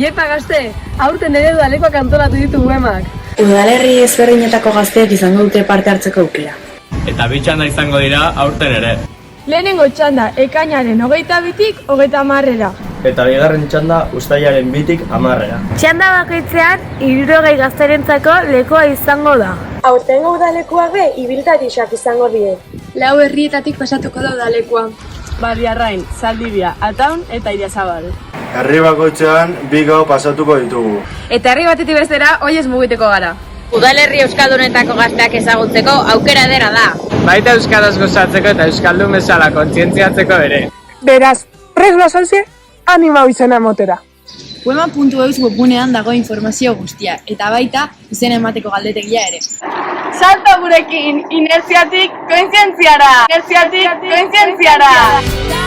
Iepa gazte, aurten ere udalekoak antolatu ditu uemak. Udalerri ezberdinetako gazteek izango dute parte hartzeko aukera. Eta bi txanda izango dira aurten ere. Lehenengo txanda ekainaren 22tik 30era. Eta bigarren txanda uztailaren 2tik 10era. Txanda bakoitzean 60 gazterentzako lekua izango da. Aurtengo udalekuak be ibiltariak izango die. 4 herrietatik pasatuko da udalekua. Barriarrain, Zaldibia, Ataun eta Idiazabal. Herri bakoitzean 2 gau pasatuko ditugu. Eta herri batetik bestera, hoiez mugiteko gara. Udalerri euskaldunetako gazteak ezagutzeko aukera edera da. Baita euskaraz gozatzeko eta euskaldun bezala kontzientziatzeko ere. Beraz, prest bazauze, animau izena motera. Ueman.eus webgunean dago informazio guztia, eta baita izena emateko galdetegia ere. Salta gurekin, inertziatik kointzientziara! Inertziatik kointzientziara!